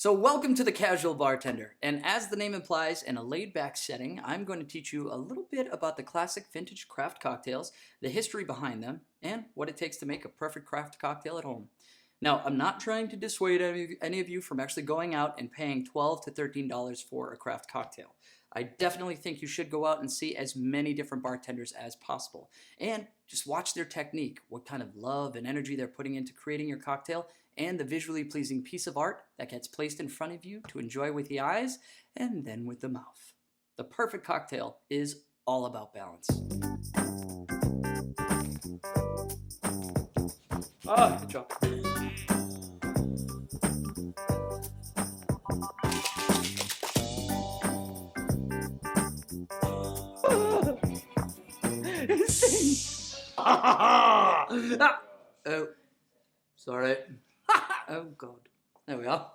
So welcome to the Kazual Bartender, and as the name implies, in a laid-back setting, I'm going to teach you a little bit about the classic vintage craft cocktails, the history behind them, and what it takes to make a perfect craft cocktail at home. Now, I'm not trying to dissuade any of you from actually going out and paying $12 to $13 for a craft cocktail. I definitely think you should go out and see as many different bartenders as possible, and just watch their technique, what kind of love and energy they're putting into creating your cocktail, and the visually pleasing piece of art that gets placed in front of you to enjoy with the eyes and then with the mouth. The perfect cocktail is all about balance. Good job. Oh, sorry. Oh, God. There we are.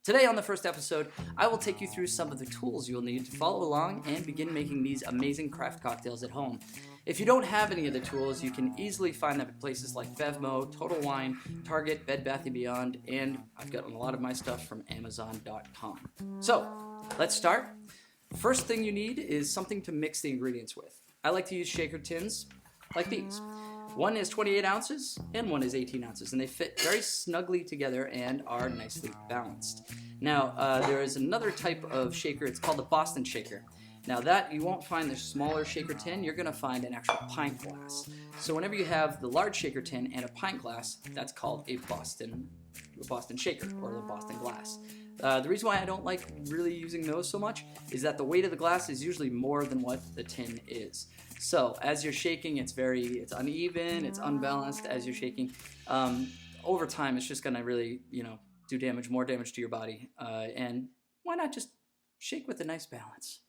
Today on the first episode, I will take you through some of the tools you'll need to follow along and begin making these amazing craft cocktails at home. If you don't have any of the tools, you can easily find them at places like Bevmo, Total Wine, Target, Bed Bath & Beyond, and I've gotten a lot of my stuff from Amazon.com. So, let's start. First thing you need is something to mix the ingredients with. I like to use shaker tins like these. One is 28 ounces and one is 18 ounces, and they fit very snugly together and are nicely balanced. Now, there is another type of shaker. It's called the Boston shaker. Now that you won't find the smaller shaker tin, you're going to find an actual pint glass. So whenever you have the large shaker tin and a pint glass, that's called a Boston shaker or the Boston glass. The reason why I don't like really using those so much is that the weight of the glass is usually more than what the tin is. So as you're shaking, it's uneven, it's unbalanced as you're shaking. Over time, it's just going to really, do more damage to your body. And why not just shake with a nice balance?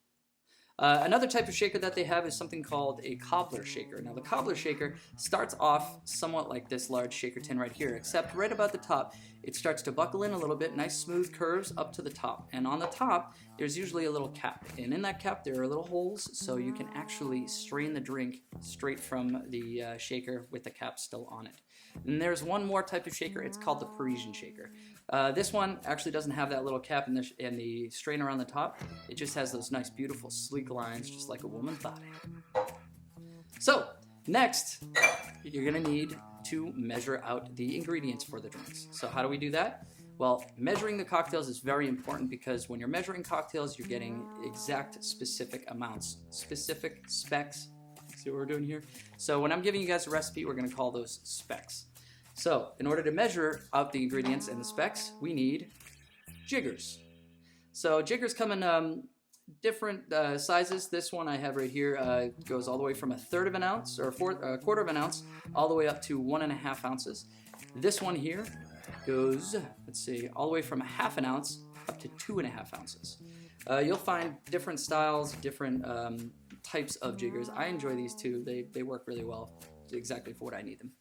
Another type of shaker that they have is something called a cobbler shaker. Now the cobbler shaker starts off somewhat like this large shaker tin right here, except right about the top, it starts to buckle in a little bit, nice smooth curves up to the top. And on the top, there's usually a little cap. And in that cap, there are little holes, so you can actually strain the drink straight from the shaker with the cap still on it. And there's one more type of shaker, it's called the Parisian shaker. This one actually doesn't have that little cap and the strainer on the top. It just has those nice, beautiful, sleek lines, just like a woman's body. So, next, you're going to need to measure out the ingredients for the drinks. So how do we do that? Well, measuring the cocktails is very important because when you're measuring cocktails, you're getting exact, specific amounts, specific specs. See what we're doing here? So when I'm giving you guys a recipe, we're going to call those specs. So in order to measure out the ingredients and the specs, we need jiggers. So jiggers come in different sizes. This one I have right here goes all the way from 1/3 of an ounce or 1/4 of an ounce all the way up to 1.5 ounces. This one here goes, all the way from 1/2 ounce up to 2.5 ounces. You'll find different styles, different types of jiggers. I enjoy these too. They work really well, exactly for what I need them.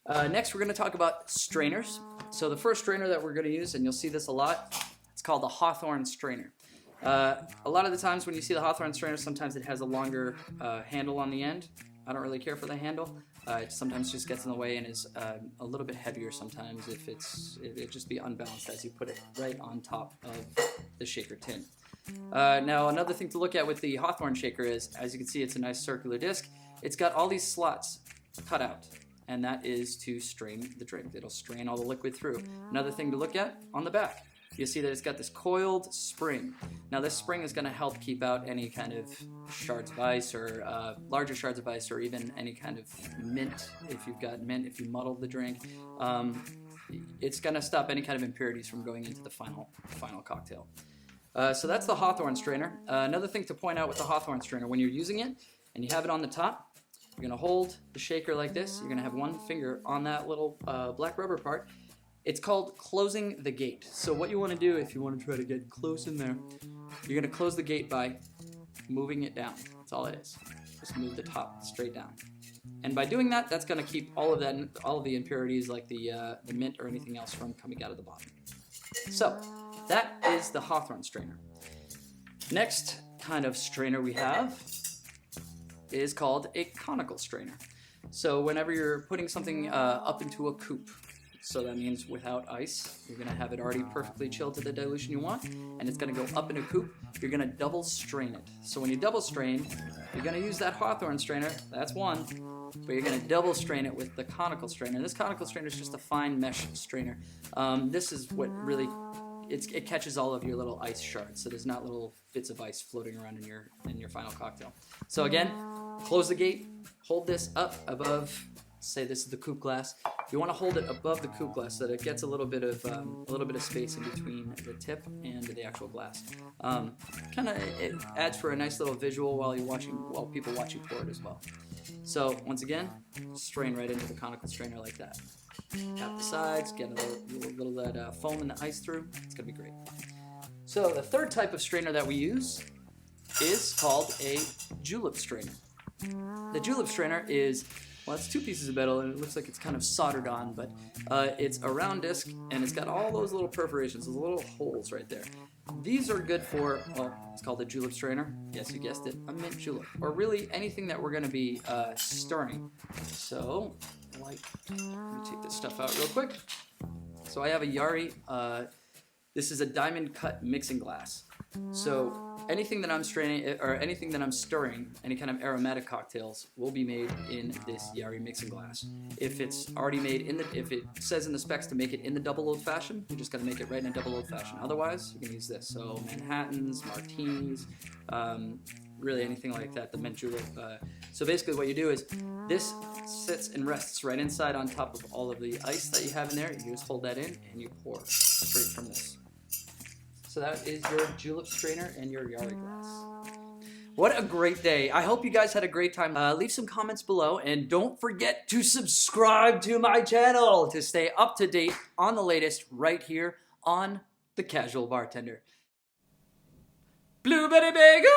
Next, we're going to talk about strainers. So the first strainer that we're going to use, and you'll see this a lot, it's called the Hawthorne strainer. A lot of the times when you see the Hawthorne strainer, sometimes it has a longer handle on the end. I don't really care for the handle. It sometimes just gets in the way and is a little bit heavier sometimes if it just be unbalanced as you put it right on top of the shaker tin. Now another thing to look at with the Hawthorne shaker is, as you can see, it's a nice circular disc. It's got all these slots cut out, and that is to strain the drink. It'll strain all the liquid through. Another thing to look at on the back, you'll see that it's got this coiled spring. Now this spring is going to help keep out any kind of shards of ice or larger shards of ice or even any kind of mint. If you've got mint, if you muddled the drink, it's going to stop any kind of impurities from going into the final cocktail. So that's the Hawthorne strainer. Another thing to point out with the Hawthorne strainer, when you're using it and you have it on the top, you're going to hold the shaker like this. You're going to have one finger on that little black rubber part. It's called closing the gate. So what you want to do if you want to try to get close in there, you're going to close the gate by moving it down. That's all it is. Just move the top straight down. And by doing that, that's going to keep all of the impurities like the mint or anything else from coming out of the bottom. So that is the Hawthorne strainer. Next kind of strainer we have is called a conical strainer. So whenever you're putting something up into a coupe, So that means without ice. You're gonna have it already perfectly chilled to the dilution you want, and it's gonna go up in a coupe. You're gonna double strain it. So when you double strain, you're gonna use that Hawthorne strainer, that's one, but you're gonna double strain it with the conical strainer. This conical strainer is just a fine mesh strainer. This is what really, it catches all of your little ice shards, so there's not little bits of ice floating around in your final cocktail. So again, close the gate, hold this up above, say this is the coupe glass. You want to hold it above the coupe glass so that it gets a little bit of space in between the tip and the actual glass. It adds for a nice little visual while people watch you pour it as well. So once again, strain right into the conical strainer like that. Tap the sides, get a little of that foam and the ice through. It's gonna be great. So the third type of strainer that we use is called a julep strainer. The julep strainer is, well, it's two pieces of metal and it looks like it's kind of soldered on, but it's a round disc and it's got all those little perforations, those little holes right there. These are good for, well, it's called a julep strainer. Yes, you guessed it, a mint julep, or really anything that we're going to be stirring. So, let me take this stuff out real quick. So I have a Yari. This is a diamond cut mixing glass. So anything that I'm straining or anything that I'm stirring, any kind of aromatic cocktails, will be made in this Yari mixing glass. If it's already made if it says in the specs to make it in the double old fashioned, you just got to make it right in a double old fashioned. Otherwise, you can use this. So Manhattans, martinis, really anything like that. The mint julep. So basically, what you do is this sits and rests right inside on top of all of the ice that you have in there. You just hold that in and you pour straight from this. So that is your julep strainer and your Yari glass. What a great day. I hope you guys had a great time. Leave some comments below and don't forget to subscribe to my channel to stay up to date on the latest right here on the Kazual Bartender. Blueberry bagel!